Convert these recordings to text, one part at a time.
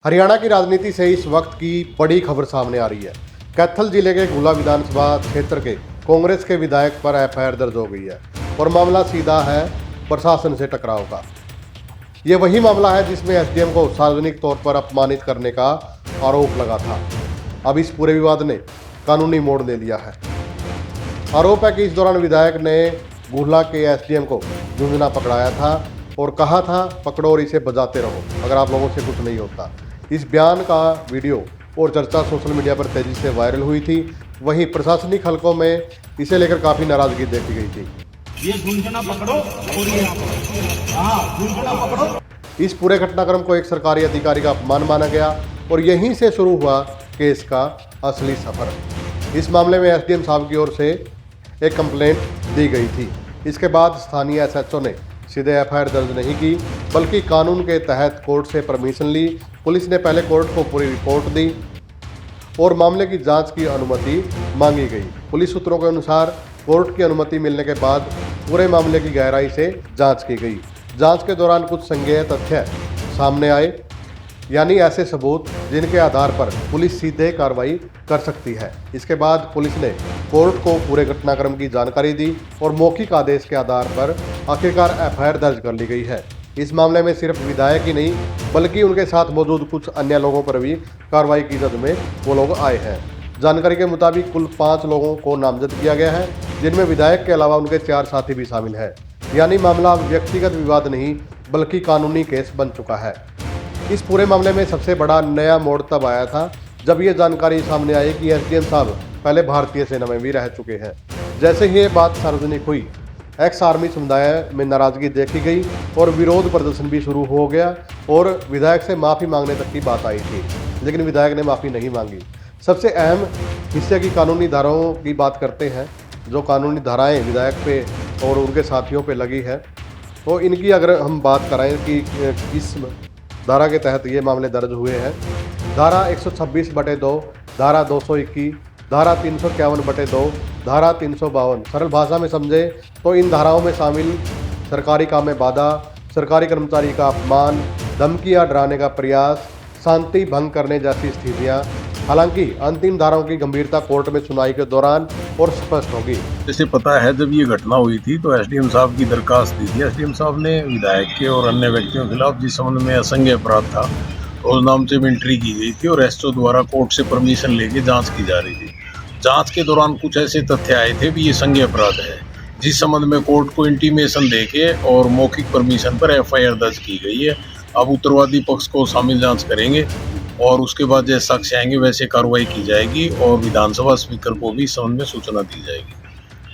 हरियाणा की राजनीति से इस वक्त की बड़ी खबर सामने आ रही है। कैथल जिले के गुला विधानसभा क्षेत्र के कांग्रेस के विधायक पर एफआईआर दर्ज हो गई है और मामला सीधा है प्रशासन से टकराव का। ये वही मामला है जिसमें एसडीएम को सार्वजनिक तौर पर अपमानित करने का आरोप लगा था। अब इस पूरे विवाद ने कानूनी मोड़ ले लिया है। आरोप है कि इस दौरान विधायक ने गुला के एसडीएम को झुंझुना पकड़ाया था और कहा था, पकड़ो और इसे बजाते रहो अगर आप लोगों से कुछ नहीं होता। इस बयान का वीडियो और चर्चा सोशल मीडिया पर तेजी से वायरल हुई थी। वहीं प्रशासनिक हलकों में इसे लेकर काफी नाराजगी देखी गई थी। ये झुंझुना पकड़ो और ये झुंझुना पकड़ो। इस पूरे घटनाक्रम को एक सरकारी अधिकारी का अपमान माना गया और यहीं से शुरू हुआ केस का असली सफर। इस मामले में एसडीएम साहब की ओर से एक कंप्लेंट दी गई थी। इसके बाद स्थानीय एसएचओ ने सीधे एफआईआर दर्ज नहीं की, बल्कि कानून के तहत कोर्ट से परमिशन ली। पुलिस ने पहले कोर्ट को पूरी रिपोर्ट दी और मामले की जांच की अनुमति मांगी गई। पुलिस सूत्रों के अनुसार कोर्ट की अनुमति मिलने के बाद पूरे मामले की गहराई से जांच की गई। जांच के दौरान कुछ संज्ञेय तथ्य सामने आए, यानी ऐसे सबूत जिनके आधार पर पुलिस सीधे कार्रवाई कर सकती है। इसके बाद पुलिस ने कोर्ट को पूरे घटनाक्रम की जानकारी दी और मौखिक आदेश के आधार पर आखिरकार एफआईआर दर्ज कर ली गई है। इस मामले में सिर्फ विधायक ही नहीं, बल्कि उनके साथ मौजूद कुछ अन्य लोगों पर भी कार्रवाई की जद में वो लोग आए हैं। जानकारी के मुताबिक कुल 5 लोगों को नामजद किया गया है, जिनमें विधायक के अलावा उनके 4 साथी भी शामिल हैं। यानी मामला व्यक्तिगत विवाद नहीं, बल्कि कानूनी केस बन चुका है। इस पूरे मामले में सबसे बड़ा नया मोड़ तब आया था जब ये जानकारी सामने आई कि एसडीएम साहब पहले भारतीय सेना में भी रह चुके हैं। जैसे ही ये बात सार्वजनिक हुई, एक्स आर्मी समुदाय में नाराजगी देखी गई और विरोध प्रदर्शन भी शुरू हो गया और विधायक से माफ़ी मांगने तक की बात आई थी, लेकिन विधायक ने माफ़ी नहीं मांगी। सबसे अहम हिस्से की कानूनी धाराओं की बात करते हैं। जो कानूनी धाराएँ विधायक पे और उनके साथियों पर लगी है, तो इनकी अगर हम बात कराएँ कि किस धारा के तहत ये मामले दर्ज हुए हैं। धारा 126/2, धारा 221, धारा 351/2, धारा 352। सरल भाषा में समझे तो इन धाराओं में शामिल सरकारी काम में बाधा, सरकारी कर्मचारी का अपमान, धमकी या डराने का प्रयास, शांति भंग करने जैसी स्थितियां। हालांकि अंतिम धाराओं की गंभीरता कोर्ट में सुनवाई के दौरान और स्पष्ट होगी। जैसे पता है, जब ये घटना हुई थी तो एसडीएम साहब की दरखास्त दी थी। एसडीएम साहब ने विधायक के और अन्य व्यक्तियों के खिलाफ जिस संबंध में असंज्ञेय अपराध था उस नाम से एंट्री की गई थी और एसओ द्वारा कोर्ट से परमिशन लेके जांच की जा रही थी। जांच के दौरान कुछ ऐसे तथ्य आए थे भी ये संज्ञेय अपराध है, जिस संबंध में कोर्ट को इंटीमेशन देके और मौखिक परमिशन पर एफआईआर दर्ज की गई है। अब उत्तरवादी पक्ष को शामिल जांच करेंगे और उसके बाद जैसे साक्ष्य आएंगे वैसे कार्रवाई की जाएगी और विधानसभा स्पीकर को भी इस संबंध में सूचना दी जाएगी।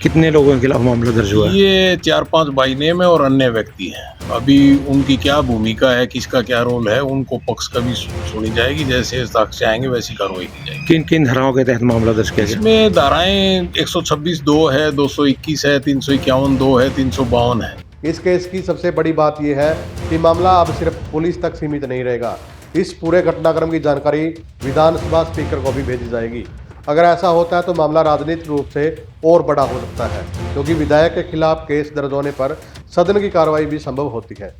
कितने लोगों के खिलाफ मामला दर्ज हुआ है? ये 4-5 बाई नेम है और अन्य व्यक्ति हैं। अभी उनकी क्या भूमिका है, किसका क्या रोल है, उनको पक्ष का भी सुनी जाएगी। जैसे साक्ष्य आएंगे वैसी कार्रवाई की जाएगी। किन किन धाराओं के तहत मामला दर्ज किया गया? इसमें धाराएं 126(2) है, 221 है, 351(2) है, 352 है। इस केस की सबसे बड़ी बात यह है कि मामला अब सिर्फ पुलिस तक सीमित नहीं रहेगा। इस पूरे घटनाक्रम की जानकारी विधानसभा स्पीकर को भी भेजी जाएगी। अगर ऐसा होता है तो मामला राजनीतिक रूप से और बड़ा हो सकता है, क्योंकि विधायक के खिलाफ केस दर्ज होने पर सदन की कार्रवाई भी संभव होती है।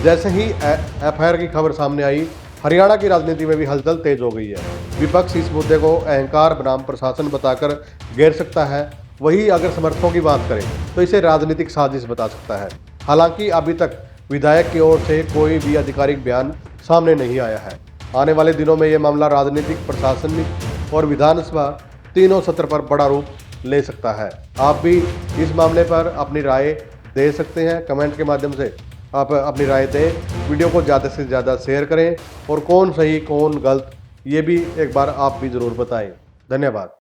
जैसे ही एफआईआर की खबर सामने आई, हरियाणा की राजनीति में भी हलचल तेज हो गई है। विपक्ष इस मुद्दे को अहंकार बनाम प्रशासन बताकर घेर सकता है। वही अगर समर्थकों की बात करें तो इसे राजनीतिक साजिश बता सकता है। हालांकि अभी तक विधायक की ओर से कोई भी आधिकारिक बयान सामने नहीं आया है। आने वाले दिनों में ये मामला राजनीतिक, प्रशासनिक और विधानसभा तीनों सत्र पर बड़ा रूप ले सकता है। आप भी इस मामले पर अपनी राय दे सकते हैं। कमेंट के माध्यम से आप अपनी राय दें। वीडियो को ज़्यादा से ज़्यादा शेयर करें और कौन सही कौन गलत ये भी एक बार आप भी ज़रूर बताएं। धन्यवाद।